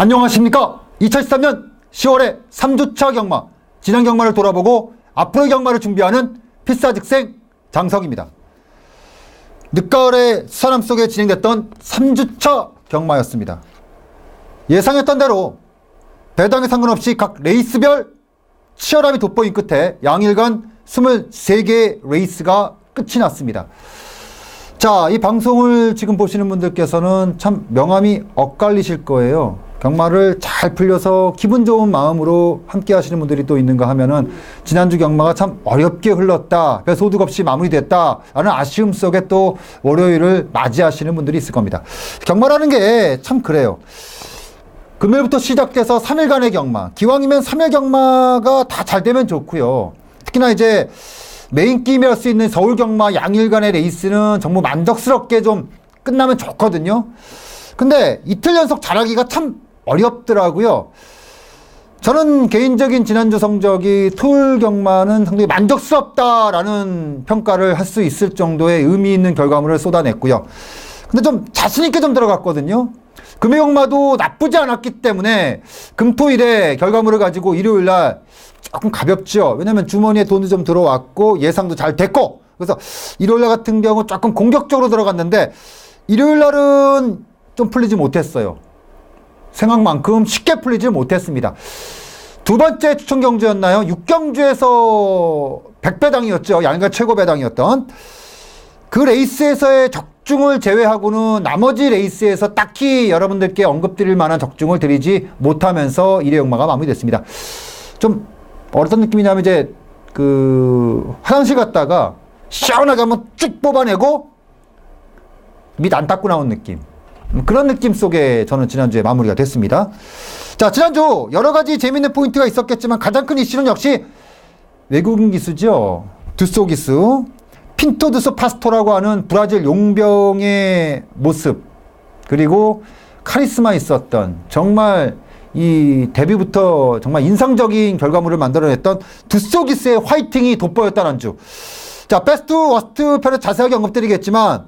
안녕하십니까. 2013년 10월의 3주차 경마, 지난 경마를 돌아보고 앞으로의 경마를 준비하는 필사즉생 장석입니다. 늦가을의 수산함 속에 진행됐던 3주차 경마였습니다. 예상했던 대로 배당에 상관없이 각 레이스별 치열함이 돋보인 끝에 양일간 23개의 레이스가 끝이 났습니다. 자, 이 방송을 지금 보시는 분들께서는 참 명암이 엇갈리실 거예요. 경마를 잘 풀려서 기분 좋은 마음으로 함께 하시는 분들이 또 있는가 하면은 지난주 경마가 참 어렵게 흘렀다, 별 소득 없이 마무리됐다 라는 아쉬움 속에 또 월요일을 맞이하시는 분들이 있을 겁니다. 경마라는 게 참 그래요. 금요일부터 시작돼서 3일간의 경마, 기왕이면 3일 경마가 다 잘 되면 좋고요. 특히나 이제 메인 게임이 할 수 있는 서울 경마 양일간의 레이스는 정말 만족스럽게 좀 끝나면 좋거든요. 근데 이틀 연속 잘하기가 참 어렵더라고요. 저는 개인적인 지난주 성적이 토요일 경마는 상당히 만족스럽다라는 평가를 할 수 있을 정도의 의미 있는 결과물을 쏟아냈고요. 근데 좀 자신있게 좀 들어갔거든요. 금요 경마도 나쁘지 않았기 때문에 금토일에 결과물을 가지고 일요일날 조금 가볍죠. 왜냐면 주머니에 돈이 좀 들어왔고 예상도 잘 됐고, 그래서 일요일날 같은 경우 조금 공격적으로 들어갔는데 일요일날은 좀 풀리지 못했어요. 생각만큼 쉽게 풀리지 못했습니다. 두 번째 추천 경주였나요? 6경주에서 100배당이었죠. 양일간 최고 배당이었던 그 레이스에서의 적중을 제외하고는 나머지 레이스에서 딱히 여러분들께 언급드릴 만한 적중을 드리지 못하면서 1회 경마가 마무리됐습니다. 좀 어떤 느낌이냐면 이제 그 화장실 갔다가 시원하게 한번 쭉 뽑아내고 밑 안 닦고 나온 느낌, 그런 느낌 속에 저는 지난주에 마무리가 됐습니다. 자, 지난주 여러 가지 재밌는 포인트가 있었겠지만 가장 큰 이슈는 역시 외국인 기수죠. 두소 기수, 핀토 두소 파스토라고 하는 브라질 용병의 모습, 그리고 카리스마 있었던, 정말 이 데뷔부터 정말 인상적인 결과물을 만들어냈던 두소 기수의 화이팅이 돋보였다는 주. 자, 베스트 워스트 편을 자세하게 언급드리겠지만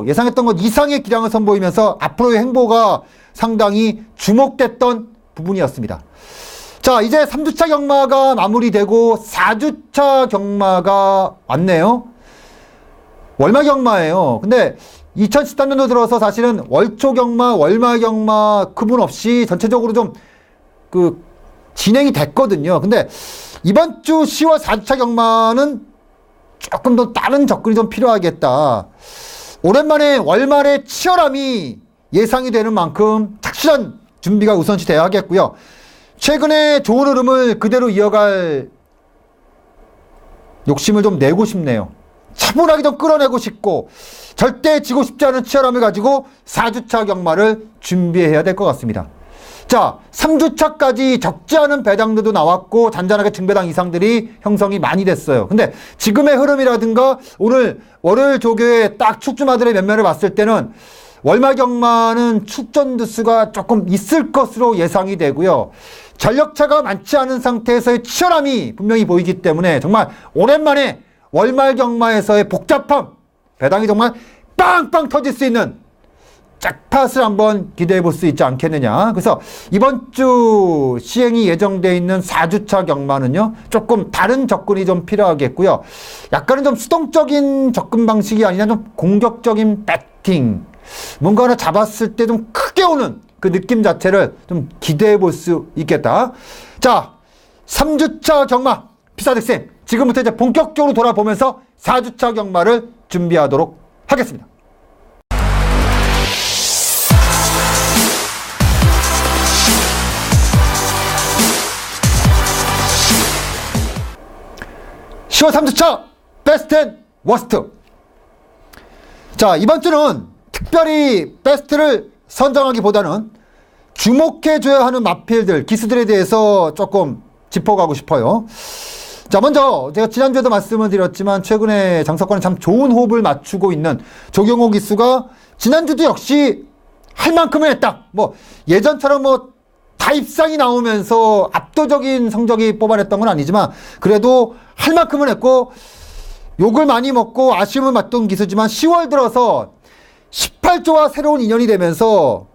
예상했던 것 이상의 기량을 선보이면서 앞으로의 행보가 상당히 주목됐던 부분이었습니다. 자, 이제 3주차 경마가 마무리되고 4주차 경마가 왔네요. 월말 경마예요. 근데 2013년도 들어서 사실은 월초 경마, 월말 경마 구분 없이 전체적으로 좀 그 진행이 됐거든요. 근데 이번 주 10월 4주차 경마는 조금 더 다른 접근이 좀 필요하겠다. 오랜만에 월말의 치열함이 예상이 되는 만큼 착실한 준비가 우선시 돼야 하겠고요. 최근에 좋은 흐름을 그대로 이어갈 욕심을 좀 내고 싶네요. 차분하게 좀 끌어내고 싶고 절대 지고 싶지 않은 치열함을 가지고 4주차 경마를 준비해야 될 것 같습니다. 자, 3주차까지 적지 않은 배당들도 나왔고 잔잔하게 증배당 이상들이 형성이 많이 됐어요. 근데 지금의 흐름이라든가 오늘 월요일 조교의 딱 축주마들의 면면을 봤을 때는 월말 경마는 출전 두수가 조금 있을 것으로 예상이 되고요. 전력차가 많지 않은 상태에서의 치열함이 분명히 보이기 때문에 정말 오랜만에 월말 경마에서의 복잡함, 배당이 정말 빵빵 터질 수 있는 짝팟을 한번 기대해 볼 수 있지 않겠느냐. 그래서 이번 주 시행이 예정되어 있는 4주차 경마는요, 조금 다른 접근이 좀 필요하겠고요. 약간은 좀 수동적인 접근 방식이 아니라 좀 공격적인 배팅, 뭔가 하나 잡았을 때 좀 크게 오는 그 느낌 자체를 좀 기대해 볼 수 있겠다. 자, 3주차 경마 필사즉생, 지금부터 이제 본격적으로 돌아보면서 4주차 경마를 준비하도록 하겠습니다. (10월 3주차) 베스트 앤 워스트. 자, 이번 주는 특별히 베스트를 선정하기보다는 주목해줘야 하는 마필들, 기수들에 대해서 조금 짚어가고 싶어요. 자, 먼저 제가 지난주에도 말씀을 드렸지만 최근에 장석권에 참 좋은 호흡을 맞추고 있는 조경호 기수가 지난주도 역시 할 만큼은 했다. 뭐 예전처럼 뭐 타입상이 나오면서 압도적인 성적이 뽑아냈던 건 아니지만 그래도 할 만큼은 했고 욕을 많이 먹고 아쉬움을 받던 기수지만 10월 들어서 18조와 새로운 인연이 되면서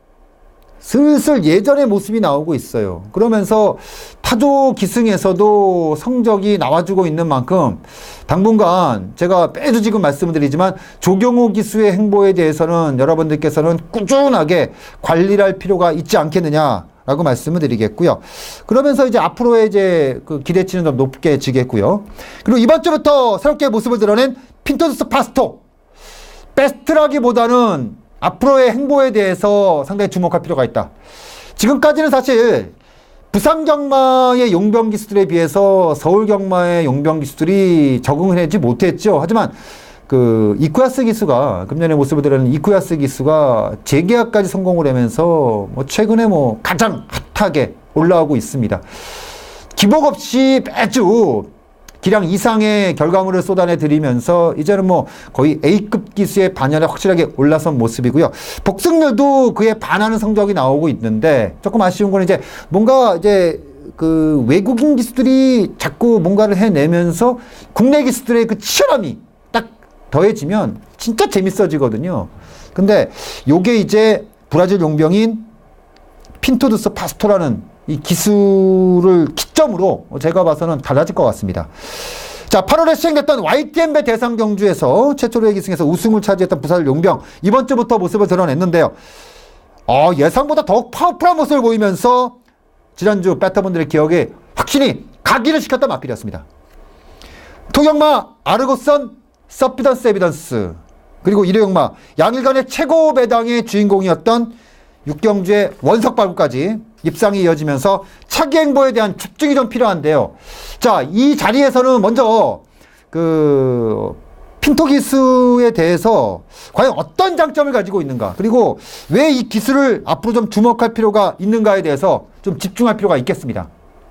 슬슬 예전의 모습이 나오고 있어요. 그러면서 타조 기승에서도 성적이 나와주고 있는 만큼 당분간 제가 매주 지금 말씀을 드리지만 조경호 기수의 행보에 대해서는 여러분들께서는 꾸준하게 관리를 할 필요가 있지 않겠느냐라고 말씀을 드리겠고요. 그러면서 이제 앞으로의 이제 그 기대치는 좀 높게 지겠고요. 그리고 이번 주부터 새롭게 모습을 드러낸 핀토스 파스토. 베스트라기보다는 앞으로의 행보에 대해서 상당히 주목할 필요가 있다. 지금까지는 사실 부산 경마의 용병 기수들에 비해서 서울 경마의 용병 기수들이 적응을 하지 못했죠. 하지만 그 이쿠야스 기수가 금년에 모습을 드러낸 이쿠야스 기수가 재계약까지 성공을 하면서 뭐 최근에 뭐 가장 핫하게 올라오고 있습니다. 기복 없이 매주 기량 이상의 결과물을 쏟아내 드리면서 이제는 뭐 거의 A급 기수의 반열에 확실하게 올라선 모습이고요. 복승률도 그에 반하는 성적이 나오고 있는데 조금 아쉬운 건 이제 뭔가 이제 그 외국인 기수들이 자꾸 뭔가를 해내면서 국내 기수들의 그 치열함이 딱 더해지면 진짜 재밌어지거든요. 근데 요게 이제 브라질 용병인 핀토두스 파스토라는 이 기수를 기점으로 제가 봐서는 달라질 것 같습니다. 자, 8월에 시행됐던 YTN배 대상 경주에서 최초로의 기승에서 우승을 차지했던 부산 용병 이번 주부터 모습을 드러냈는데요. 예상보다 더욱 파워풀한 모습을 보이면서 지난주 배터분들의 기억에 확실히 각인을 시켰던 마필이었습니다. 토경마 아르고선 서피던스 에비던스 그리고 일요경마 양일간의 최고 배당의 주인공이었던 육경주의 원석발구까지 입상이 이어지면서 차기 행보에 대한 집중이 좀 필요한데요. 자, 이 자리에서는 먼저 그 핀토 기수에 대해서 과연 어떤 장점을 가지고 있는가, 그리고 왜 이 기수를 앞으로 좀 주목할 필요가 있는가에 대해서 좀 집중할 필요가 있겠습니다.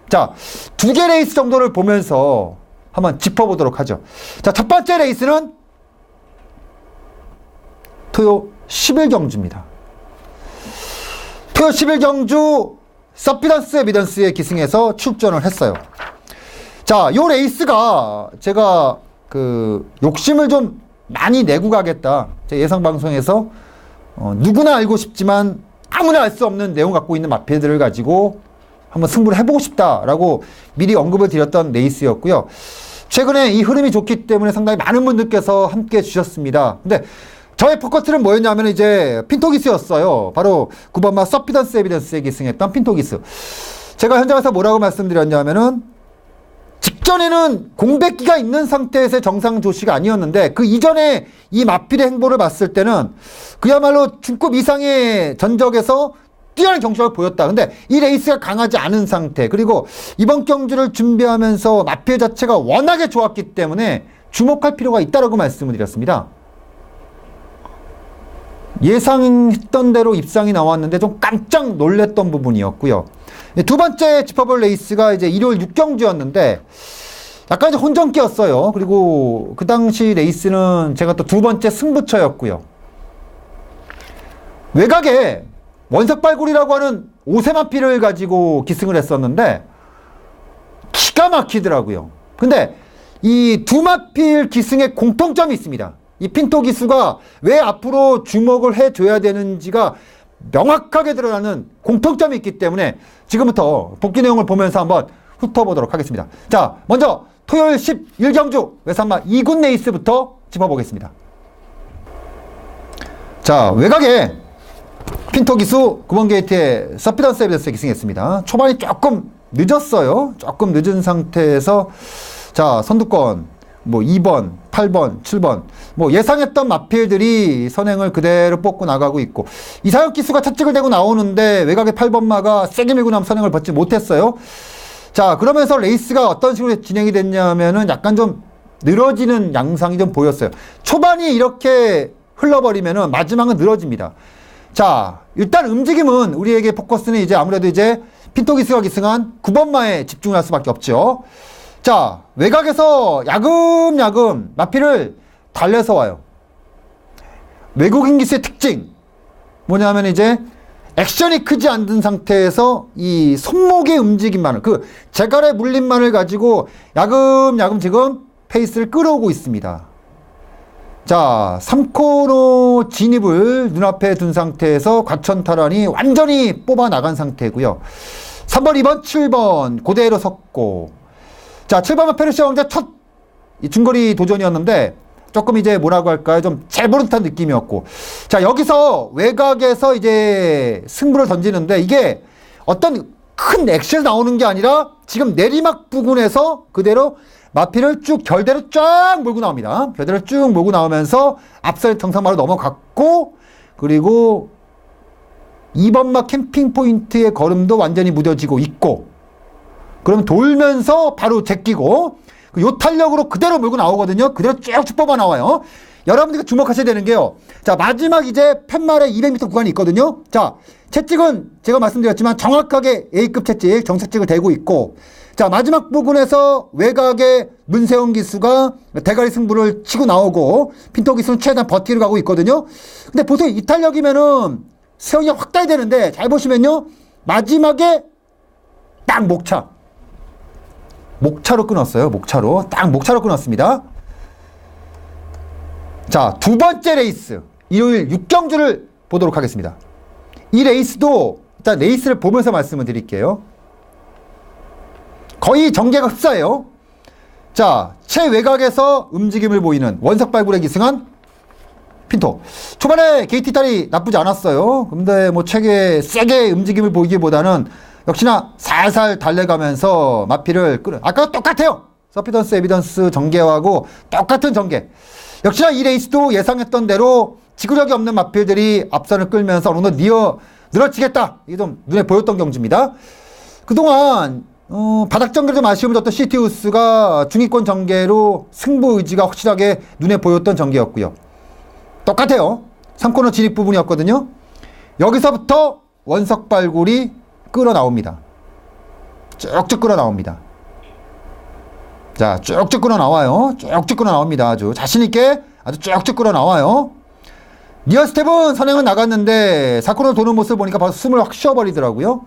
자, 2개 레이스 정도를 보면서 한번 짚어보도록 하죠. 자, 첫 번째 레이스는 토요 11경주입니다. 토요 11경주 서피던스 에비던스의 기승에서 출전을 했어요. 자, 요 레이스가 제가 그 욕심을 좀 많이 내고 가겠다. 제 예상 방송에서 누구나 알고 싶지만 아무나 알 수 없는 내용 갖고 있는 마필들을 가지고 한번 승부를 해보고 싶다라고 미리 언급을 드렸던 레이스였고요. 최근에 이 흐름이 좋기 때문에 상당히 많은 분들께서 함께 해주셨습니다. 근데 저의 포커스는 뭐였냐면 이제 핀토기스였어요. 바로 9번마 서피던스 에비던스에 기승했던 핀토기스. 제가 현장에서 뭐라고 말씀드렸냐면은 직전에는 공백기가 있는 상태에서의 정상 조시가 아니었는데 그 이전에 이 마필의 행보를 봤을 때는 그야말로 중급 이상의 전적에서 뛰어난 경주를 보였다. 근데 이 레이스가 강하지 않은 상태, 그리고 이번 경주를 준비하면서 마필 자체가 워낙에 좋았기 때문에 주목할 필요가 있다라고 말씀을 드렸습니다. 예상했던 대로 입상이 나왔는데 좀 깜짝 놀랐던 부분이었고요. 두 번째 짚어볼 레이스가 이제 일요일 6경주였는데 약간 이제 혼전기였어요. 그리고 그 당시 레이스는 제가 또 두 번째 승부처였고요. 외곽에 원석발굴이라고 하는 오세마피를 가지고 기승을 했었는데 기가 막히더라고요. 근데 이 두 마필 기승에 공통점이 있습니다. 이 핀토 기수가 왜 앞으로 주목을 해줘야 되는지가 명확하게 드러나는 공통점이 있기 때문에 지금부터 복귀 내용을 보면서 한번 훑어보도록 하겠습니다. 자, 먼저 토요일 11경주 외산마 2군 레이스부터 짚어보겠습니다. 자, 외곽에 핀토 기수 9번 게이트에 서피던스 에비던스에 기승했습니다. 초반이 조금 늦었어요. 조금 늦은 상태에서 자, 선두권 뭐 2번, 8번, 7번 뭐 예상했던 마필들이 선행을 그대로 뽑고 나가고 있고 이사역 기수가 첫 찍을 대고 나오는데 외곽의 8번마가 세게 밀고 나면 선행을 받지 못했어요. 자, 그러면서 레이스가 어떤 식으로 진행이 됐냐면은 약간 좀 늘어지는 양상이 좀 보였어요. 초반이 이렇게 흘러버리면은 마지막은 늘어집니다. 자, 일단 움직임은 우리에게 포커스는 이제 아무래도 이제 핀토 기수가 기승한 9번마에 집중할 수밖에 없죠. 자, 외곽에서 야금야금 마필을 달래서 와요. 외국인 기수의 특징 뭐냐면 이제 액션이 크지 않은 상태에서 이 손목의 움직임만을, 그 재갈의 물림만을 가지고 야금야금 지금 페이스를 끌어오고 있습니다. 자, 3코너 진입을 눈앞에 둔 상태에서 과천탈환이 완전히 뽑아 나간 상태고요. 3번, 2번, 7번 그대로 섰고, 자, 7번은 페르시아 왕자 첫 중거리 도전이었는데 조금 이제 뭐라고 할까요? 좀 재보는 듯한 느낌이었고, 자, 여기서 외곽에서 이제 승부를 던지는데 이게 어떤 큰 액션이 나오는 게 아니라 지금 내리막 부근에서 그대로 마피를 쭉 결대로 쫙 몰고 나옵니다. 결대로 쭉 몰고 나오면서 앞선 정상마로 넘어갔고, 그리고 2번막 캠핑 포인트의 걸음도 완전히 무뎌지고 있고, 그러면 돌면서 바로 제끼고 요 탄력으로 그대로 몰고 나오거든요. 그대로 쭉쭉 뽑아 나와요. 여러분들이 주목하셔야 되는 게요. 자, 마지막 이제 팻말에 200m 구간이 있거든요. 자, 채찍은 제가 말씀드렸지만 정확하게 A급 채찍, 정채찍을 대고 있고, 자, 마지막 부분에서 외곽에 문세영 기수가 대가리 승부를 치고 나오고, 핀토 기수는 최대한 버티러 가고 있거든요. 근데 보통 이 탄력이면은 세영이 확 따야 되는데, 잘 보시면요. 마지막에 딱 목차로 끊었어요. 목차로. 딱 목차로 끊었습니다. 자, 두 번째 레이스. 일요일 6경주를 보도록 하겠습니다. 이 레이스도 일단 레이스를 보면서 말씀을 드릴게요. 거의 전개가 흡사해요. 자, 최외곽에서 움직임을 보이는 원석발굴에 기승한 핀토. 초반에 게이트 딸이 나쁘지 않았어요. 근데 뭐 최게 세게 움직임을 보이기보다는 역시나 살살 달래가면서 마피를 끌어. 아까 똑같아요. 서피던스 에비던스 전개하고 똑같은 전개. 역시나 이 레이스도 예상했던 대로 지구력이 없는 마필들이 앞선을 끌면서 어느 정도 늘어지겠다. 이게 좀 눈에 보였던 경주입니다. 그동안 바닥 전개를 좀 아쉬움을 줬던 시티우스가 중위권 전개로 승부 의지가 확실하게 눈에 보였던 전개였고요. 똑같아요. 3코너 진입 부분이었거든요. 여기서부터 원석발굴이 끌어 나옵니다. 쭉쭉 끌어 나옵니다. 자, 쭉쭉 끌어 나와요. 쭉쭉 끌어 나옵니다. 아주 자신있게 아주 쭉쭉 끌어 나와요. 니어스텝은 선행은 나갔는데 4코너 도는 모습을 보니까 바로 숨을 확 쉬어버리더라고요.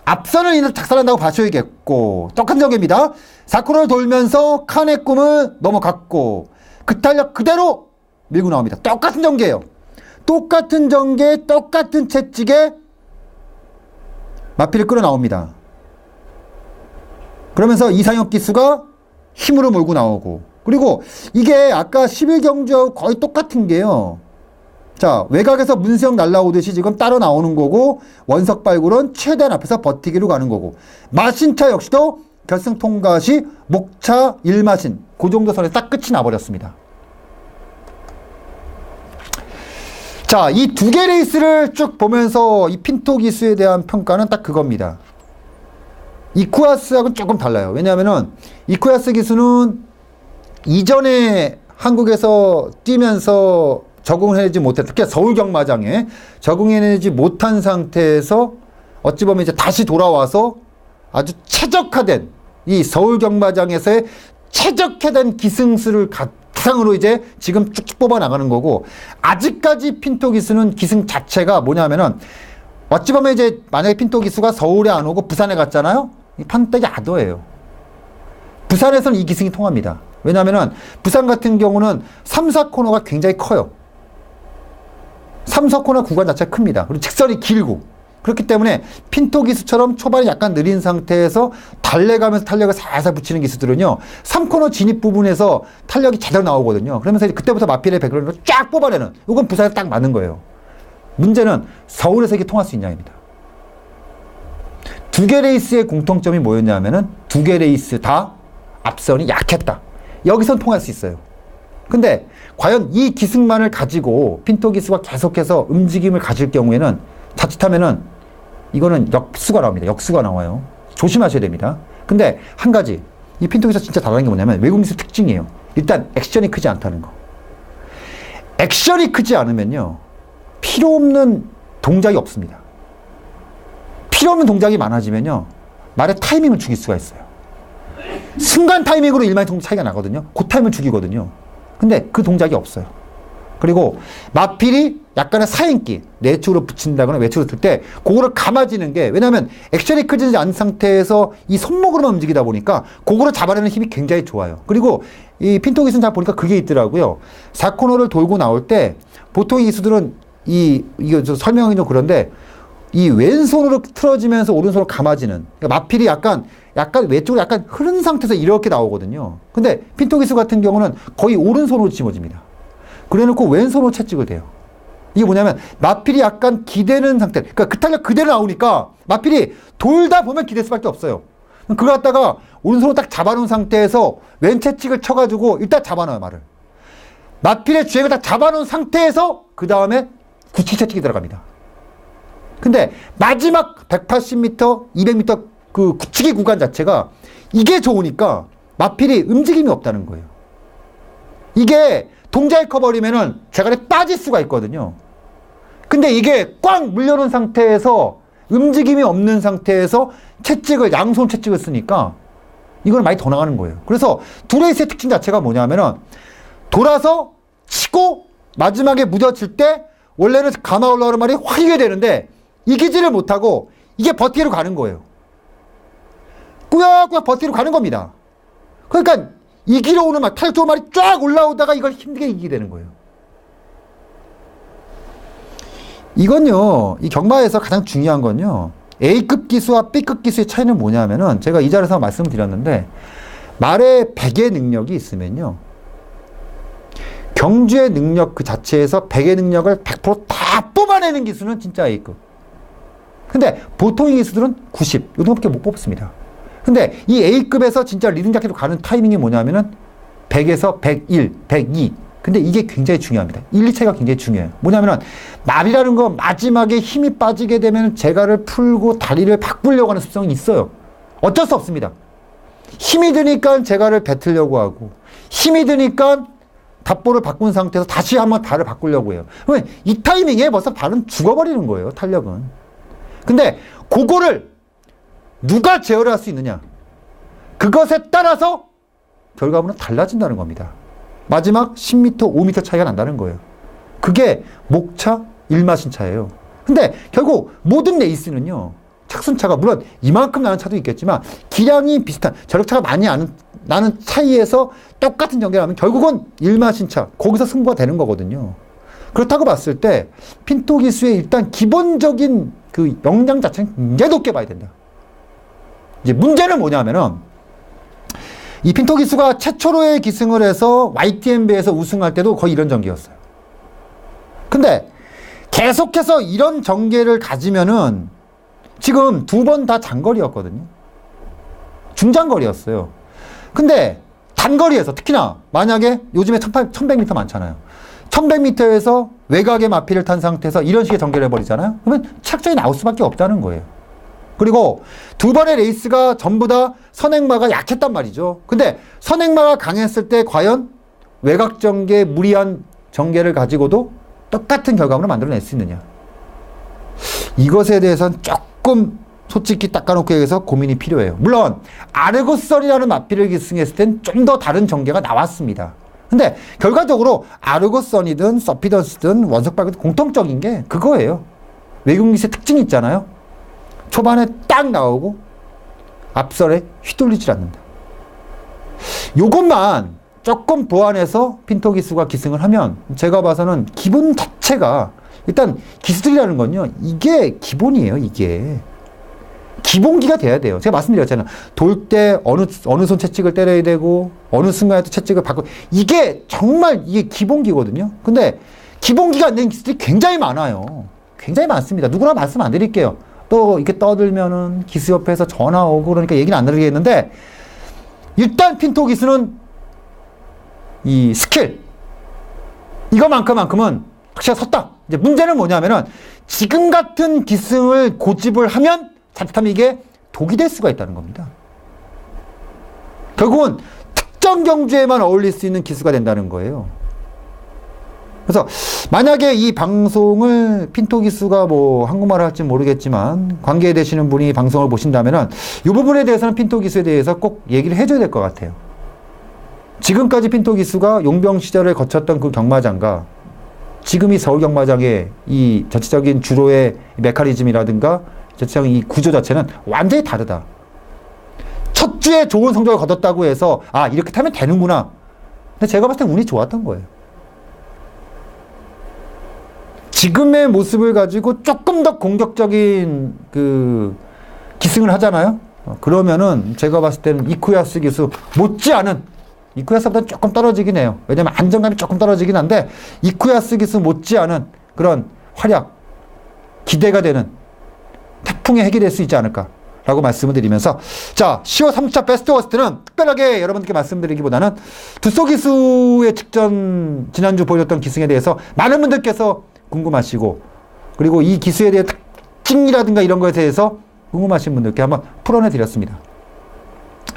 앞선을 인해서 작살난다고 봐셔야겠고, 똑같은 전개입니다. 4코너를 돌면서 칸의 꿈을 넘어갔고, 그 탄력 그대로 밀고 나옵니다. 똑같은 전개예요. 똑같은 전개, 똑같은 채찍에 마피를 끌어 나옵니다. 그러면서 이상혁 기수가 힘으로 몰고 나오고, 그리고 이게 아까 11경주하고 거의 똑같은 게요. 자, 외곽에서 문세영 날라오듯이 지금 따로 나오는 거고, 원석발굴은 최대한 앞에서 버티기로 가는 거고, 마신차 역시도 결승 통과 시 목차 1마신 그 정도 선에 딱 끝이 나버렸습니다. 자, 이 두 개 레이스를 쭉 보면서 이 핀토 기수에 대한 평가는 딱 그겁니다. 이쿠아스하고는 조금 달라요. 왜냐하면은 이쿠아스 기수는 이전에 한국에서 뛰면서 적응해내지 못했, 특히 서울 경마장에 적응해내지 못한 상태에서 어찌 보면 이제 다시 돌아와서 아주 최적화된 이 서울 경마장에서의 최적화된 기승수를 기상으로 이제 지금 쭉쭉 뽑아 나가는 거고, 아직까지 핀토 기수는 기승 자체가 뭐냐면은 어찌 보면 이제 만약에 핀토 기수가 서울에 안 오고 부산에 갔잖아요. 이 판때기 아도예요. 부산에서는 이 기승이 통합니다. 왜냐하면은 부산 같은 경우는 3, 4코너가 굉장히 커요. 3, 4코너 구간 자체가 큽니다. 그리고 직선이 길고, 그렇기 때문에 핀토 기수처럼 초반에 약간 느린 상태에서 달래가면서 탄력을 살살 붙이는 기수들은요, 3코너 진입 부분에서 탄력이 제대로 나오거든요. 그러면서 그때부터 마필의 백그라운드를 쫙 뽑아내는, 이건 부산에 딱 맞는 거예요. 문제는 서울에서 이게 통할 수 있냐입니다. 두 개 레이스의 공통점이 뭐였냐면은 두 개 레이스 다 앞선이 약했다. 여기선 통할 수 있어요. 근데 과연 이 기승만을 가지고 핀토 기수가 계속해서 움직임을 가질 경우에는 자칫하면은 이거는 역수가 나옵니다. 역수가 나와요. 조심하셔야 됩니다. 근데 한 가지, 이 핀토 기수 진짜 다른 게 뭐냐면 외국 기수 특징이에요. 일단 액션이 크지 않다는 거. 액션이 크지 않으면요, 필요 없는 동작이 없습니다. 필요 없는 동작이 많아지면요, 말의 타이밍을 죽일 수가 있어요. 순간 타이밍으로 일반의 동작 차이가 나거든요. 그 타이밍을 죽이거든요. 근데 그 동작이 없어요. 그리고 마필이 약간의 사인기, 내축으로 붙인다거나 외축으로 들 때 그거를 감아지는 게, 왜냐하면 액션이 크지 않은 상태에서 이 손목으로만 움직이다 보니까 그거를 잡아내는 힘이 굉장히 좋아요. 그리고 이 핀토 기수는 다 보니까 그게 있더라고요. 4코너를 돌고 나올 때 보통 이 기수들은 이거 저 설명이 좀 그런데 이 왼손으로 틀어지면서 오른손으로 감아지는, 그러니까 마필이 약간 외쪽으로 약간 흐른 상태에서 이렇게 나오거든요. 근데 핀토 기수 같은 경우는 거의 오른손으로 짚어집니다. 그래 놓고 왼손으로 채찍을 대요. 이게 뭐냐면 마필이 약간 기대는 상태, 그러니까 그 탄력 그대로 나오니까 마필이 돌다 보면 기댈 수밖에 없어요. 그걸 갖다가 오른손으로 딱 잡아놓은 상태에서 왼 채찍을 쳐가지고 일단 잡아놔요, 말을. 마필의 주행을 딱 잡아놓은 상태에서 그 다음에 굳히기 채찍이 들어갑니다. 근데 마지막 180m, 200m 그 굳히기 구간 자체가 이게 좋으니까 마필이 움직임이 없다는 거예요. 이게 동작이 커버리면은 재갈이 빠질 수가 있거든요. 근데 이게 꽉 물려놓은 상태에서 움직임이 없는 상태에서 채찍을, 양손 채찍을 쓰니까 이건 많이 더 나가는 거예요. 그래서 두 레이스의 특징 자체가 뭐냐면은 돌아서 치고 마지막에 무뎌질 때 원래는 감아 올라오는 말이 확 이게 되는데 이기지를 못하고 이게 버티기로 가는 거예요. 꾸역꾸역 버티기로 가는 겁니다. 그러니까 이기러 오는 말, 탈주 말이 쫙 올라오다가 이걸 힘들게 이기게 되는 거예요. 이건요, 이 경마에서 가장 중요한 건요, A급 기수와 B급 기수의 차이는 뭐냐면은, 제가 이 자리에서 말씀을 드렸는데, 말의 백의 능력이 있으면요, 경주의 능력 그 자체에서 백의 능력을 100%다 뽑아내는 기수는 진짜 A급. 근데 보통의 기수들은 90, 요 정도밖에 못 뽑습니다. 근데 이 A급에서 진짜 리듬 잡기로 가는 타이밍이 뭐냐면은 100에서 101, 102. 근데 이게 굉장히 중요합니다. 1, 2 차이가 굉장히 중요해요. 뭐냐면은 말이라는 거 마지막에 힘이 빠지게 되면 재갈을 풀고 다리를 바꾸려고 하는 습성이 있어요. 어쩔 수 없습니다. 힘이 드니까 재갈을 뱉으려고 하고, 힘이 드니까 답보를 바꾼 상태에서 다시 한번 발을 바꾸려고 해요. 그러면 이 타이밍에 벌써 발은 죽어버리는 거예요, 탄력은. 근데 그거를 누가 제어를 할 수 있느냐? 그것에 따라서 결과물은 달라진다는 겁니다. 마지막 10m, 5m 차이가 난다는 거예요. 그게 목차, 일마신차예요. 근데 결국 모든 레이스는요, 착순차가 물론 이만큼 나는 차도 있겠지만 기량이 비슷한, 저력차가 많이 나는 차이에서 똑같은 전개를 하면 결국은 일마신차, 거기서 승부가 되는 거거든요. 그렇다고 봤을 때 핀토 기수의 일단 기본적인 그 역량 자체는 굉장히 높게 봐야 된다. 이제 문제는 뭐냐면은 이 핀토 기수가 최초로의 기승을 해서 YTMB에서 우승할 때도 거의 이런 전개였어요. 근데 계속해서 이런 전개를 가지면은 지금 두 번 다 장거리였거든요. 중장거리였어요. 근데 단거리에서 특히나 만약에 요즘에 1100m 많잖아요. 1100m에서 외곽의 마피를 탄 상태에서 이런 식의 전개를 해버리잖아요. 그러면 착장이 나올 수밖에 없다는 거예요. 그리고 두 번의 레이스가 전부 다 선행마가 약했단 말이죠. 근데 선행마가 강했을 때 과연 외곽 전개, 무리한 전개를 가지고도 똑같은 결과물을 만들어낼 수 있느냐. 이것에 대해서는 조금 솔직히 닦아놓고 얘기해서 고민이 필요해요. 물론 아르고선이라는 마피를 기승했을 땐 좀 더 다른 전개가 나왔습니다. 근데 결과적으로 아르고선이든 서피던스든 원석박이든 공통적인 게 그거예요. 외국기수의 특징이 있잖아요. 초반에 딱 나오고 앞설에 휘둘리질 않는다. 요것만 조금 보완해서 핀토 기수가 기승을 하면 제가 봐서는 기본 자체가, 일단 기수들이라는 건요, 이게 기본이에요. 이게 기본기가 돼야 돼요. 제가 말씀드렸잖아요. 돌 때 어느 손 채찍을 때려야 되고 어느 순간에 또 채찍을 바꾸고, 이게 정말 이게 기본기거든요. 근데 기본기가 안 되는 기수들이 굉장히 많아요. 굉장히 많습니다. 누구나 말씀 안 드릴게요. 또 이렇게 떠들면은 기수협회에서 전화 오고 그러니까 얘기는 안 드리겠는데, 일단 핀토 기수는 이 스킬 이거만큼은 확실히 섰다. 이제 문제는 뭐냐면은 지금 같은 기승을 고집을 하면 자칫하면 이게 독이 될 수가 있다는 겁니다. 결국은 특정 경주에만 어울릴 수 있는 기수가 된다는 거예요. 그래서 만약에 이 방송을 핀토 기수가 뭐 한국말을 할지 모르겠지만 관계되시는 분이 방송을 보신다면은 이 부분에 대해서는 핀토 기수에 대해서 꼭 얘기를 해줘야 될 것 같아요. 지금까지 핀토 기수가 용병 시절을 거쳤던 그 경마장과 지금 이 서울 경마장의 이 전체적인 주로의 메커니즘이라든가 전체적인 이 구조 자체는 완전히 다르다. 첫 주에 좋은 성적을 거뒀다고 해서 아 이렇게 타면 되는구나. 근데 제가 봤을 때 운이 좋았던 거예요. 지금의 모습을 가지고 조금 더 공격적인 그 기승을 하잖아요. 그러면은 제가 봤을 때는 이쿠야스 기수 못지않은, 이쿠야스보다는 조금 떨어지긴 해요. 왜냐면 안정감이 조금 떨어지긴 한데 이쿠야스 기수 못지않은 그런 활약, 기대가 되는 태풍의 핵이 될 수 있지 않을까라고 말씀을 드리면서, 자 10월 3차 베스트 워스트는 특별하게 여러분들께 말씀드리기보다는 두소 기수의 직전 지난주 보여줬던 기승에 대해서 많은 분들께서 궁금하시고, 그리고 이 기수에 대한 특징이라든가 이런 것에 대해서 궁금하신 분들께 한번 풀어내 드렸습니다.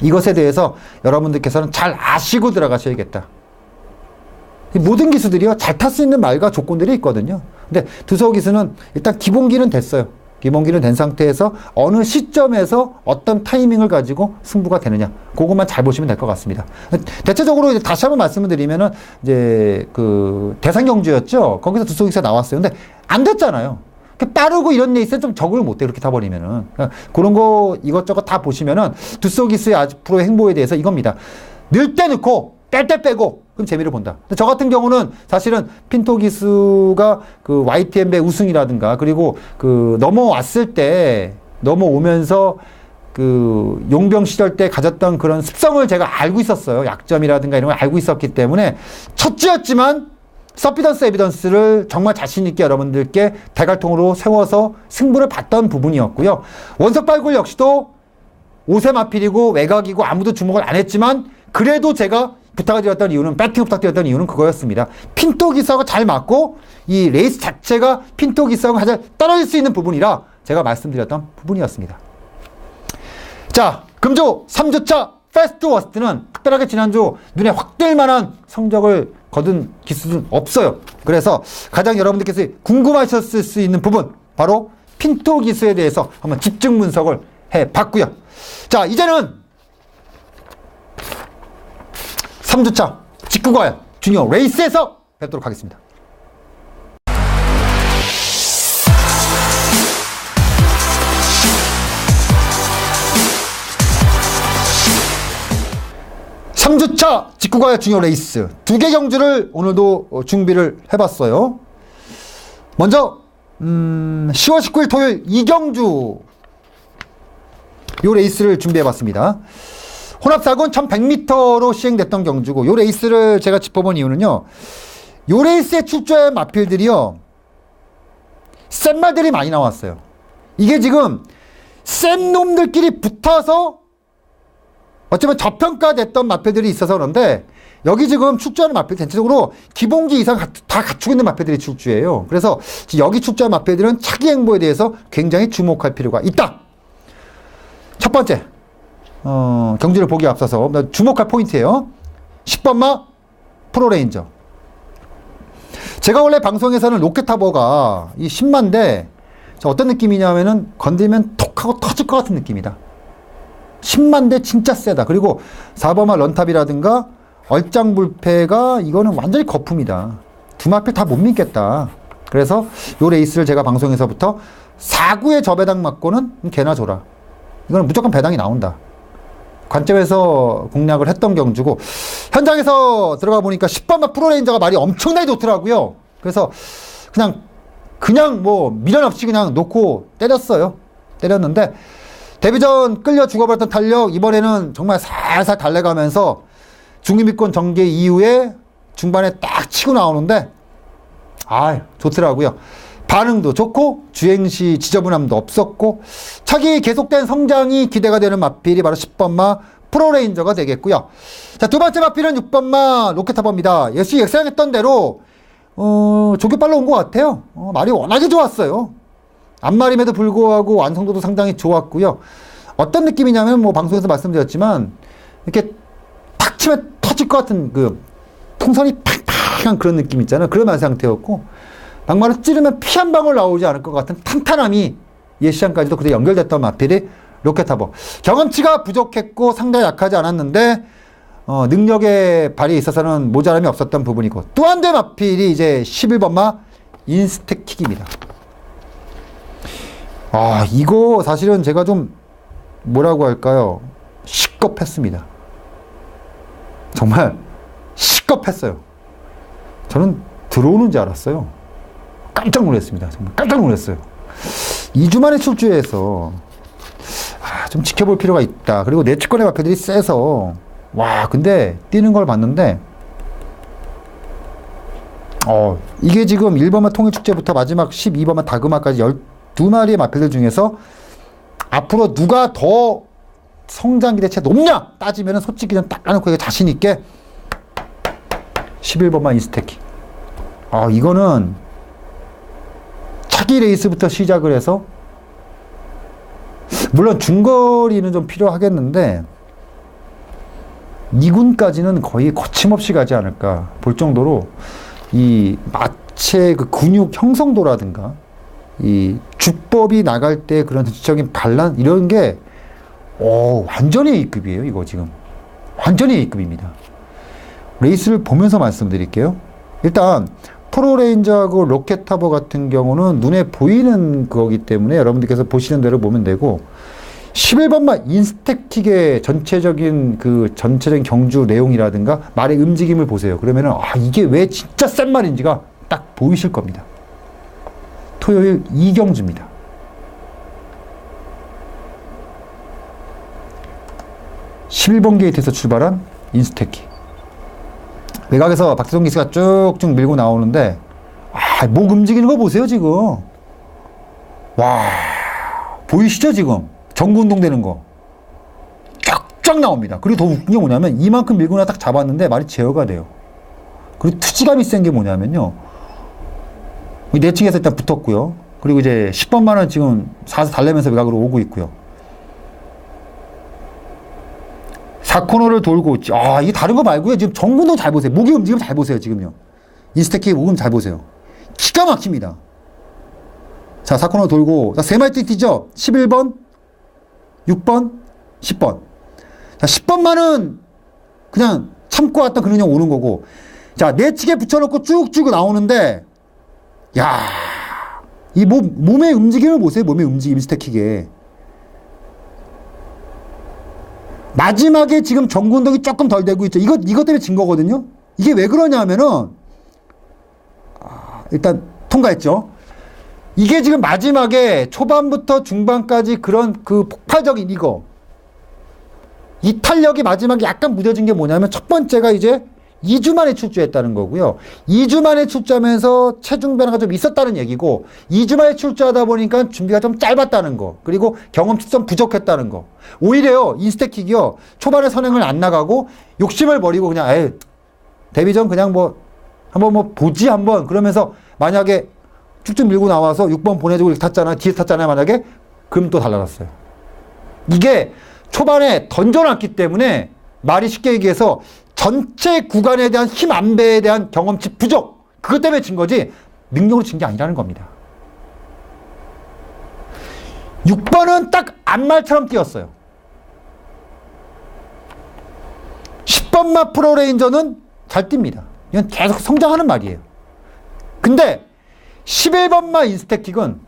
이것에 대해서 여러분들께서는 잘 아시고 들어가셔야겠다. 모든 기수들이요, 잘 탈 수 있는 말과 조건들이 있거든요. 근데 두소 기수는 일단 기본기는 됐어요. 기본기는 된 상태에서 어느 시점에서 어떤 타이밍을 가지고 승부가 되느냐, 그것만 잘 보시면 될 것 같습니다. 대체적으로 이제 다시 한번 말씀을 드리면은 이제 그 대상 경주였죠. 거기서 두소 기수가 나왔어요. 근데 안 됐잖아요. 빠르고 이런 레이스는 좀 적응을 못해, 그렇게 타버리면은. 그런 거 이것저것 다 보시면은 두소 기수의 앞으로의 행보에 대해서 이겁니다. 늘 때 넣고 뺄 때 빼고, 그럼 재미를 본다. 근데 저 같은 경우는 사실은 핀토 기수가 그 YTM배 우승이라든가, 그리고 그 넘어왔을 때, 넘어오면서 그 용병 시절 때 가졌던 그런 습성을 제가 알고 있었어요. 약점이라든가 이런 걸 알고 있었기 때문에 첫 주였지만 서피던스 에비던스를 정말 자신있게 여러분들께 대갈통으로 세워서 승부를 봤던 부분이었고요. 원석 발굴 역시도 5세 마필이고 외곽이고 아무도 주목을 안 했지만 그래도 제가 부탁을 드렸던 이유는, 배팅 부탁드렸던 이유는 그거였습니다. 핀토 기수하고 잘 맞고 이 레이스 자체가 핀토 기수하고 가장 떨어질 수 있는 부분이라 제가 말씀드렸던 부분이었습니다. 자, 금조 3주차 패스트 워스트는 특별하게 지난주 눈에 확 띌 만한 성적을 거둔 기수는 없어요. 그래서 가장 여러분들께서 궁금하셨을 수 있는 부분, 바로 핀토 기수에 대해서 한번 집중 분석을 해봤고요. 자, 이제는 3주차 직구과연 주니어 레이스에서 뵙도록 하겠습니다. (3주차) 직구과연 주니어 레이스 2개 경주를 오늘도 준비를 해봤어요. 먼저 10월 19일 토요일 2경주 요 레이스를 준비해봤습니다. 혼합사군 1100m로 시행됐던 경주고, 요 레이스를 제가 짚어본 이유는요, 요 레이스에 출조한 마필들이요, 센 말들이 많이 나왔어요. 이게 지금 센 놈들끼리 붙어서 어쩌면 저평가됐던 마필들이 있어서 그런데, 여기 지금 출조하는 마필 전체적으로 기본기 이상 다 갖추고 있는 마필들이 출조예요. 그래서 여기 출조한 마필들은 차기 행보에 대해서 굉장히 주목할 필요가 있다. 첫 번째, 경주를 보기 앞서서 주목할 포인트예요. 10번마 프로레인저. 제가 원래 방송에서는 로켓타버가 이 10만대 어떤 느낌이냐면은 건들면 톡 하고 터질 것 같은 느낌이다. 10만대 진짜 세다. 그리고 4번마 런탑이라든가 얼짱불패가 이거는 완전히 거품이다. 두 마필 다 못 믿겠다. 그래서 요 레이스를 제가 방송에서부터 4구의 저배당 맞고는 개나 줘라. 이거는 무조건 배당이 나온다. 관점에서 공략을 했던 경주고, 현장에서 들어가 보니까 10번마 프로레인저가 말이 엄청나게 좋더라고요. 그래서 그냥 뭐 미련 없이 그냥 놓고 때렸어요. 때렸는데 데뷔전 끌려 죽어버렸던 탄력, 이번에는 정말 살살 달래가면서 중위미권 전개 이후에 중반에 딱 치고 나오는데 좋더라고요. 반응도 좋고 주행시 지저분함도 없었고 차기 계속된 성장이 기대가 되는 마필이 바로 10번마 프로레인저가 되겠고요. 자, 두 번째 마필은 6번마 로켓타버입니다. 역시 예상했던 대로 좋게 빨라 온 것 같아요. 말이 워낙에 좋았어요. 앞말임에도 불구하고 완성도도 상당히 좋았고요. 어떤 느낌이냐면 뭐 방송에서 말씀드렸지만 이렇게 탁 치면 터질 것 같은 그 풍선이 팍팍한 그런 느낌 있잖아요. 그런 상태였고, 막말을 찌르면 피 한 방울 나오지 않을 것 같은 탄탄함이 옛 시장까지도 그대로 연결됐던 마필이 로켓타버. 경험치가 부족했고 상당히 약하지 않았는데 능력의 발휘에 있어서는 모자람이 없었던 부분이고, 또 한 대 마필이 이제 11번마 인스택킥입니다. 이거 사실은 제가 좀 뭐라고 할까요? 시겁했습니다. 정말 시겁했어요. 저는 들어오는 줄 알았어요. 깜짝 놀랐습니다. 정말 깜짝 놀랐어요. 2주 만에 출주해서 좀 지켜볼 필요가 있다. 그리고 내측권의 마필들이 세서 근데 뛰는 걸 봤는데 이게 지금 1번마 통일축제부터 마지막 12번마 다그마까지 12마리의 마필들 중에서 앞으로 누가 더 성장 기대치 높냐 따지면 솔직히 좀 딱 까놓고 자신 있게 11번마 인스택킥. 이거는 차기 레이스부터 시작을 해서 물론 중거리는 좀 필요하겠는데 2군까지는 거의 거침없이 가지 않을까 볼 정도로 이 마체 그 근육 형성도라든가 이 주법이 나갈 때 그런 전체적인 반란 이런 게 완전히 A급이에요. 이거 지금 완전히 A급입니다. 레이스를 보면서 말씀드릴게요. 일단 프로레인저하고 로켓타버 같은 경우는 눈에 보이는 거기 때문에 여러분들께서 보시는 대로 보면 되고, 11번마 인스택킥의 전체적인 경주 내용이라든가 말의 움직임을 보세요. 그러면은 이게 왜 진짜 센 말인지가 딱 보이실 겁니다. 토요일 이경주입니다. (11번) 게이트에서 출발한 인스택킥. 외곽에서 박태동 기수가 쭉쭉 밀고 나오는데 목 움직이는 거 보세요 지금. 보이시죠 지금 전구운동 되는 거 쫙쫙 나옵니다. 그리고 더 웃긴 게 뭐냐면 이만큼 밀고 나 딱 잡았는데 말이 제어가 돼요. 그리고 투지감이 센 게 뭐냐면요, 내층에서 일단 붙었고요. 그리고 이제 10번만은 지금 4서 달래면서 외곽으로 오고 있고요. 4코너를 돌고, 이게 다른 거 말고요. 지금 정군도 잘 보세요. 목의 움직임 잘 보세요, 지금요. 인스택킥 목음 잘 보세요. 기가 막힙니다. 자, 4코너 돌고, 자, 3마리 뛰죠? 11번, 6번, 10번. 자, 10번만은 그냥 참고 왔다 그냥 오는 거고, 자, 내측에 붙여놓고 쭉쭉 나오는데, 이 몸의 움직임을 보세요. 몸의 움직임, 인스택킥에. 마지막에 지금 전구운동이 조금 덜 되고 있죠. 이것 때문에 진 거거든요. 이게 왜 그러냐면은, 일단 통과했죠. 이게 지금 마지막에 초반부터 중반까지 그런 폭발적인 이 탄력이 마지막에 약간 무뎌진 게 뭐냐면, 첫 번째가 이제 2주 만에 출주했다는 거고요. 2주 만에 출주하면서 체중 변화가 좀 있었다는 얘기고, 2주 만에 출주하다 보니까 준비가 좀 짧았다는 거, 그리고 경험치 좀 부족했다는 거. 오히려 인스택킥이요, 초반에 선행을 안 나가고 욕심을 버리고 그냥 데뷔 전 그냥 한번 보지 한번 그러면서 만약에 쭉쭉 밀고 나와서 6번 보내주고 이렇게 탔잖아요. 뒤에 탔잖아요. 만약에 그럼 또 달라졌어요. 이게 초반에 던져놨기 때문에 말이 쉽게 얘기해서 전체 구간에 대한 힘 안배에 대한 경험치 부족, 그것 때문에 진 거지 능력으로 진 게 아니라는 겁니다. 6번은 딱 안말처럼 뛰었어요. 10번마 프로레인저는 잘 뜁니다. 이건 계속 성장하는 말이에요. 근데 11번마 인스택킥은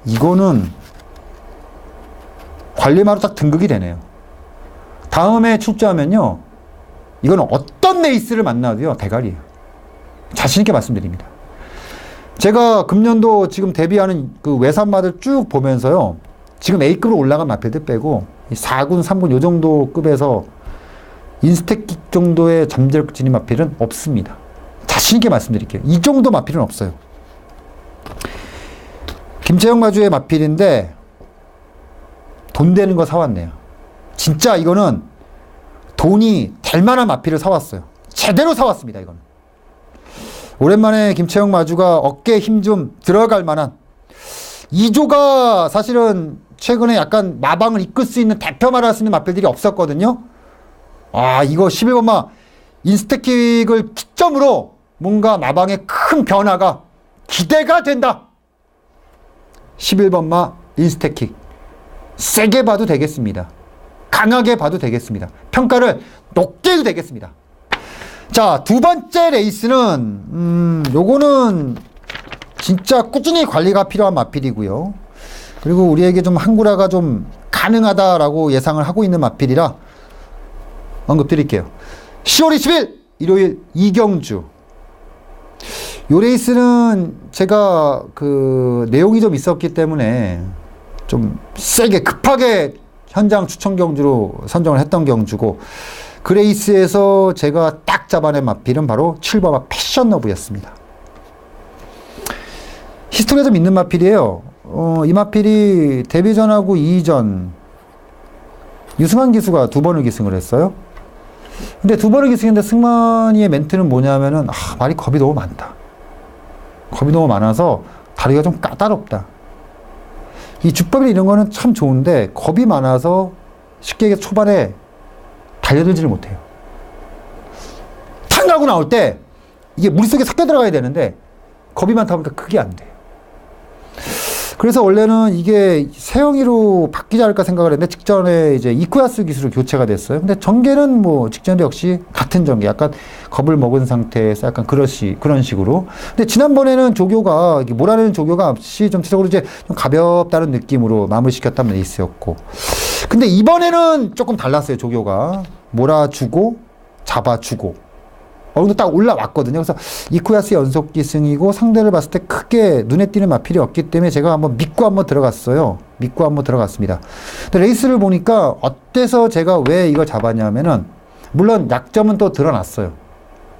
이거는 관리마로 딱 등극이 되네요. 다음에 출주하면요, 이거는 어떤 레이스를 만나도요 대가리예요. 자신있게 말씀드립니다. 제가 금년도 지금 데뷔하는 그 외산마들 쭉 보면서요, 지금 A급으로 올라간 마필들 빼고 4군, 3군 요 정도 급에서 인스택킥 정도의 잠재력 진입 마필은 없습니다. 자신있게 말씀드릴게요. 이 정도 마필은 없어요. 김채영 마주의 마필인데 돈 되는 거 사왔네요. 진짜 이거는 돈이 될 만한 마필을 사왔어요. 제대로 사왔습니다. 이거는 오랜만에 김채영 마주가 어깨에 힘 좀 들어갈 만한, 2조가 사실은 최근에 약간 마방을 이끌 수 있는 대표말을 할 수 있는 마필들이 없었거든요. 이거 11번마 인스택킥을 기점으로 뭔가 마방의 큰 변화가 기대가 된다. 11번마 인스택킥 세게 봐도 되겠습니다. 강하게 봐도 되겠습니다. 평가를 높게 해도 되겠습니다. 자, 두 번째 레이스는 요거는 진짜 꾸준히 관리가 필요한 마필이고요. 그리고 우리에게 좀 항구라가 좀 가능하다라고 예상을 하고 있는 마필이라 언급드릴게요. 10월 20일 일요일 이경주. 요 레이스는 제가 그 내용이 좀 있었기 때문에 좀 세게 급하게 현장 추천 경주로 선정을 했던 경주고, 그 레이스에서 제가 딱 잡아낸 마필은 바로 7번마 패션러브였습니다. 히스토리가 좀 있는 마필이에요. 이 마필이 데뷔전하고 2전 유승환 기수가 2번을 기승을 했어요. 근데 2번을 기승했는데 승만이의 멘트는 뭐냐면은 말이 겁이 너무 많다. 겁이 너무 많아서 다리가 좀 까다롭다. 이 주법이 이런 거는 참 좋은데 겁이 많아서 쉽게 초반에 달려들지를 못해요. 탕 하고 나올 때 이게 물속에 섞여 들어가야 되는데 겁이 많다 보니까 그게 안 돼요. 그래서 원래는 이게 세영이로 바뀌지 않을까 생각을 했는데 직전에 이제 이쿠야스 기수로 교체가 됐어요. 근데 전개는 뭐 직전에 역시 같은 전개, 약간 겁을 먹은 상태에서 약간 그런 식으로. 근데 지난번에는 조교가 몰아내는 조교가 없이 전체적으로 이제 좀 가볍다는 느낌으로 마무리시켰다는 레이스였고, 근데 이번에는 조금 달랐어요. 조교가 몰아주고 잡아주고. 근데 딱 올라왔거든요. 그래서 이쿠야스 연속 기승이고 상대를 봤을 때 크게 눈에 띄는 마필이 없기 때문에 제가 한번 믿고 한번 들어갔어요. 믿고 한번 들어갔습니다. 근데 레이스를 보니까 어때서 제가 왜 이걸 잡았냐면은, 물론 약점은 또 드러났어요.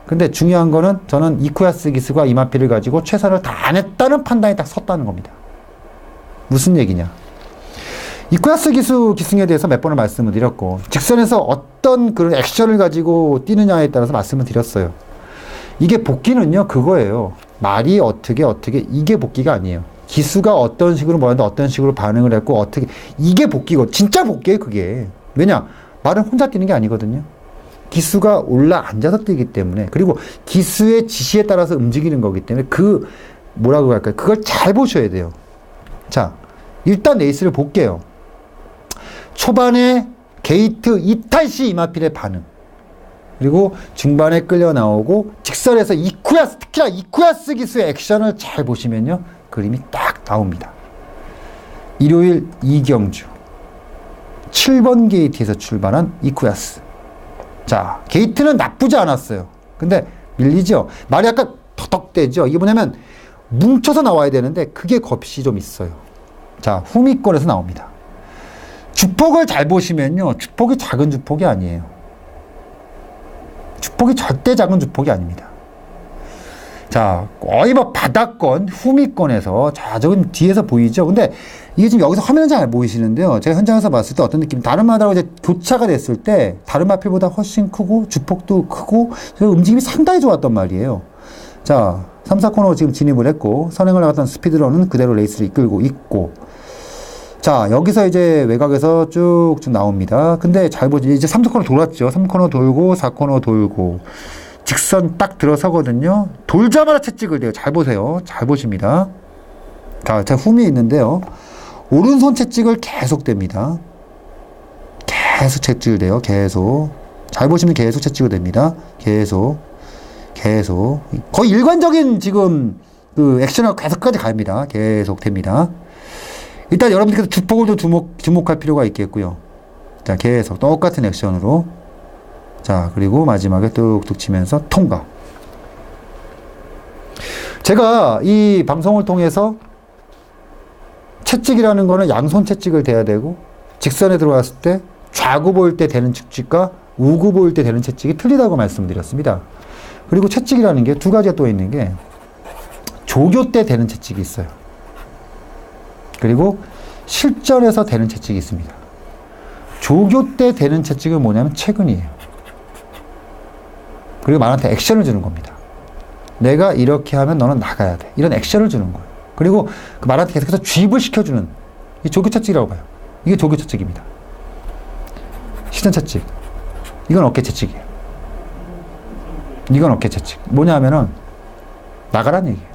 근데 중요한 거는 저는 이쿠야스 기수가 이 마필을 가지고 최선을 다했다는 판단이 딱 섰다는 겁니다. 무슨 얘기냐? 이쿠야스 기수 기승에 대해서 몇 번을 말씀을 드렸고, 직선에서 어떤 그런 액션을 가지고 뛰느냐에 따라서 말씀을 드렸어요. 이게 복귀는요, 그거예요. 말이 어떻게 이게 복귀가 아니에요. 기수가 어떤 식으로 뭐였는데 어떤 식으로 반응을 했고 어떻게, 이게 복귀고 진짜 복귀예요, 그게. 왜냐? 말은 혼자 뛰는 게 아니거든요. 기수가 올라 앉아서 뛰기 때문에, 그리고 기수의 지시에 따라서 움직이는 거기 때문에 뭐라고 할까요? 그걸 잘 보셔야 돼요. 자, 일단 레이스를 볼게요. 초반에 게이트 이탈 시 이마필의 반응, 그리고 중반에 끌려 나오고 직선에서 이쿠야스, 특히나 이쿠야스 기수의 액션을 잘 보시면요, 그림이 딱 나옵니다. 일요일 이경주 7번 게이트에서 출발한 이쿠야스. 자, 게이트는 나쁘지 않았어요. 근데 밀리죠. 말이 약간 턱턱대죠. 이게 뭐냐면 뭉쳐서 나와야 되는데 그게 겁이 좀 있어요. 자, 후미권에서 나옵니다. 주폭을 잘 보시면요, 주폭이 작은 주폭이 아니에요. 주폭이 절대 작은 주폭이 아닙니다. 자, 거의 뭐 바닥권, 후미권에서, 자, 저건 뒤에서 보이죠? 근데 이게 지금 여기서 화면은 잘 안 보이시는데요. 제가 현장에서 봤을 때 어떤 느낌, 다른 마다하고 이제 교차가 됐을 때 다른 마필보다 훨씬 크고 주폭도 크고 움직임이 상당히 좋았단 말이에요. 자, 3, 4코너 지금 진입을 했고, 선행을 나갔던 스피드런은 그대로 레이스를 이끌고 있고, 자, 여기서 이제 외곽에서 쭉쭉 나옵니다. 근데 잘 보지, 이제 3코너 돌았죠. 3코너 돌고 4코너 돌고 직선 딱 들어서거든요. 돌자마자 채찍을 대요. 잘 보세요. 잘 보십니다. 자, 제가 흠이 있는데요. 오른손 채찍을 계속 댑니다. 계속 채찍을 대요. 계속. 잘 보시면 계속 채찍을 댑니다. 계속. 거의 일관적인 지금 그 액션하고 계속까지 갑니다. 계속 됩니다. 일단 여러분들께서 주폭을 좀 주목할 필요가 있겠고요. 자, 계속 똑같은 액션으로. 자, 그리고 마지막에 뚝뚝 치면서 통과. 제가 이 방송을 통해서 채찍이라는 거는 양손 채찍을 대야 되고, 직선에 들어왔을 때 좌구 보일 때 되는 채찍과 우구 보일 때 되는 채찍이 틀리다고 말씀드렸습니다. 그리고 채찍이라는 게 두 가지가 또 있는 게, 조교 때 되는 채찍이 있어요. 그리고 실전에서 되는 채찍이 있습니다. 조교 때 되는 채찍은 뭐냐면 최근이에요. 그리고 말한테 액션을 주는 겁니다. 내가 이렇게 하면 너는 나가야 돼. 이런 액션을 주는 거예요. 그리고 그 말한테 계속해서 주입을 시켜주는, 이 조교 채찍이라고 봐요. 이게 조교 채찍입니다. 시전 채찍. 이건 어깨 채찍이에요. 이건 어깨 채찍. 뭐냐 하면은 나가란 얘기예요.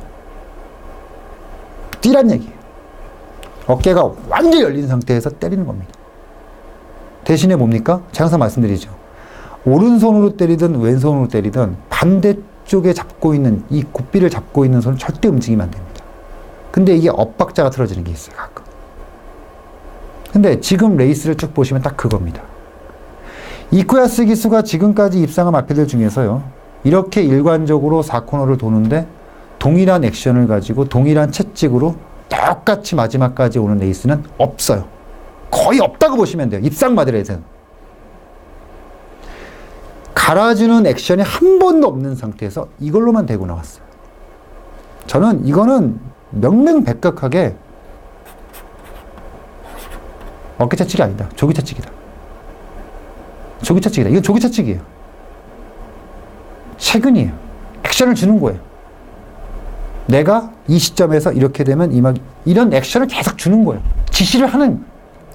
뛰란 얘기예요. 어깨가 완전히 열린 상태에서 때리는 겁니다. 대신에 뭡니까? 제가 항상 말씀드리죠. 오른손으로 때리든 왼손으로 때리든 반대쪽에 잡고 있는 이 굿비를 잡고 있는 손은 절대 움직이면 안 됩니다. 근데 이게 엇박자가 틀어지는 게 있어요. 가끔. 근데 지금 레이스를 쭉 보시면 딱 그겁니다. 이쿠야스 기수가 지금까지 입상한 마필들 중에서요. 이렇게 일관적으로 4코너를 도는데 동일한 액션을 가지고 동일한 채찍으로 똑같이 마지막까지 오는 레이스는 없어요. 거의 없다고 보시면 돼요. 입상 마드레에서는. 갈아주는 액션이 한 번도 없는 상태에서 이걸로만 대고 나왔어요. 저는 이거는 명명백백하게 어깨 채찍이 아니다. 조기 채찍이다. 조기 채찍이다. 이건 조기 채찍이에요. 최근이에요. 액션을 주는 거예요. 내가 이 시점에서 이렇게 되면 이런 액션을 계속 주는 거예요. 지시를 하는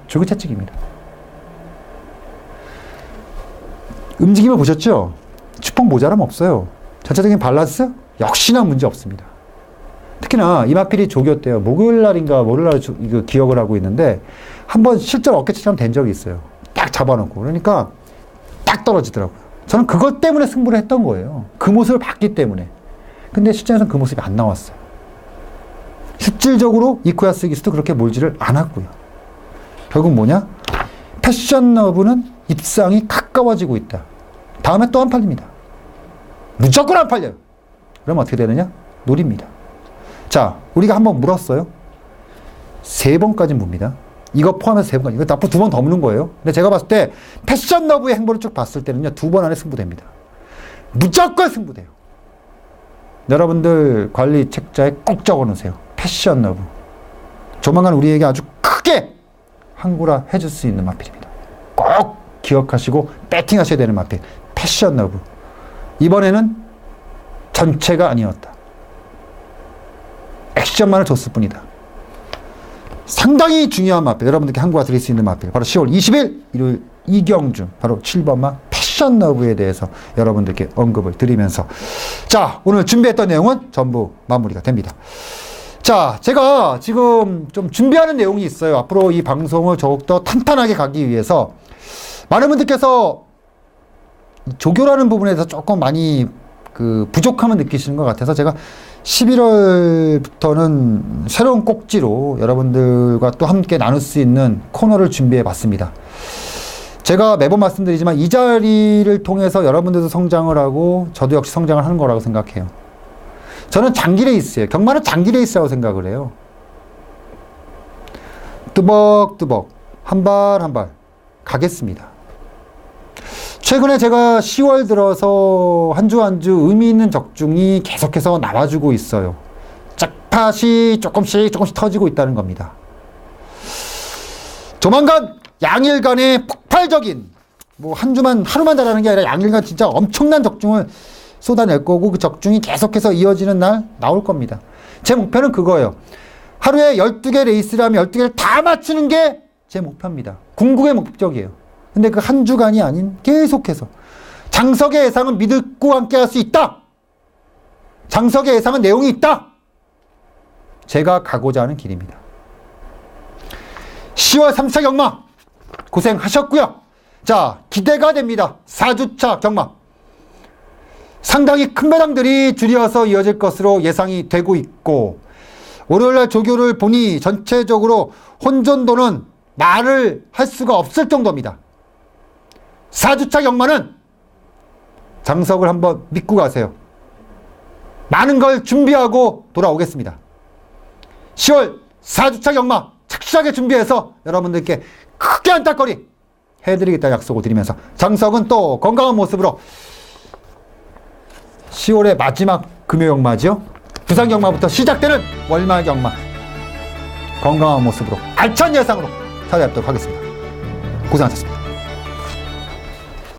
조기 채찍입니다. 움직임을 보셨죠? 축복 모자람 없어요. 전체적인 밸런스 역시나 문제 없습니다. 특히나 이마필이 조기였대요. 목요일 날인가 월요일 날 이거 기억을 하고 있는데 한번 실제로 어깨치처럼 된 적이 있어요. 딱 잡아놓고 그러니까 딱 떨어지더라고요. 저는 그것 때문에 승부를 했던 거예요. 그 모습을 봤기 때문에. 근데 실전에서는 그 모습이 안 나왔어요. 실질적으로 이쿠야스 기수도 그렇게 몰지를 않았고요. 결국 뭐냐? 패션 러브는 입상이 가까워지고 있다. 다음에 또 안 팔립니다. 무조건 안 팔려요. 그러면 어떻게 되느냐? 노립니다. 자, 우리가 한번 물었어요. 3번까지 묻니다. 이거 포함해서 3번까지. 이거 앞으로 2번 더 묻는 거예요. 근데 제가 봤을 때 패션 러브의 행보를 쭉 봤을 때는요. 2번 안에 승부됩니다. 무조건 승부돼요. 여러분들 관리 책자에 꼭 적어놓으세요. 패션 러브. 조만간 우리에게 아주 크게 항구라 해줄 수 있는 마필입니다. 꼭 기억하시고 배팅하셔야 되는 마필. 패션 러브. 이번에는 전체가 아니었다. 액션만을 줬을 뿐이다. 상당히 중요한 마필. 여러분들께 항구가 드릴 수 있는 마필. 바로 10월 20일 일요일 이경주. 바로 7번마 패션 러브에 대해서 여러분들께 언급을 드리면서 자, 오늘 준비했던 내용은 전부 마무리가 됩니다. 자, 제가 지금 좀 준비하는 내용이 있어요. 앞으로 이 방송을 더욱더 탄탄하게 가기 위해서 많은 분들께서 조교라는 부분에 대해서 조금 많이 부족함을 느끼시는 것 같아서 제가 11월부터는 새로운 꼭지로 여러분들과 또 함께 나눌 수 있는 코너를 준비해 봤습니다. 제가 매번 말씀드리지만 이 자리를 통해서 여러분들도 성장을 하고 저도 역시 성장을 하는 거라고 생각해요. 저는 장기 레이스예요. 경마는 장기 레이스라고 생각을 해요. 뚜벅뚜벅 한 발 한 발 가겠습니다. 최근에 제가 10월 들어서 한 주 한 주 의미 있는 적중이 계속해서 나와주고 있어요. 짝팟이 조금씩 터지고 있다는 겁니다. 조만간 양일간의 폭발적인 한 주만 하루만 잘하는 게 아니라 양일간 진짜 엄청난 적중을 쏟아낼 거고 그 적중이 계속해서 이어지는 날 나올 겁니다. 제 목표는 그거예요. 하루에 12개 레이스를 하면 12개를 다 맞추는 게 제 목표입니다. 궁극의 목적이에요. 근데 그 한 주간이 아닌 계속해서 장석의 예상은 믿고 함께 할 수 있다. 장석의 예상은 내용이 있다. 제가 가고자 하는 길입니다. 10월 3차 경마 고생하셨고요. 자, 기대가 됩니다. 4주차 경마 상당히 큰 배당들이 줄이어서 이어질 것으로 예상이 되고 있고 월요일날 조교를 보니 전체적으로 혼전도는 말을 할 수가 없을 정도입니다. 4주차 경마는 장석을 한번 믿고 가세요. 많은 걸 준비하고 돌아오겠습니다. 10월 4주차 경마 착실하게 준비해서 여러분들께 크게 한따거리 해드리겠다 약속을 드리면서 장석은 또 건강한 모습으로 10월의 마지막 금요 경마죠. 부산 경마부터 시작되는 월말 경마 건강한 모습으로 알찬 예상으로 찾아뵙도록 하겠습니다. 고생하셨습니다.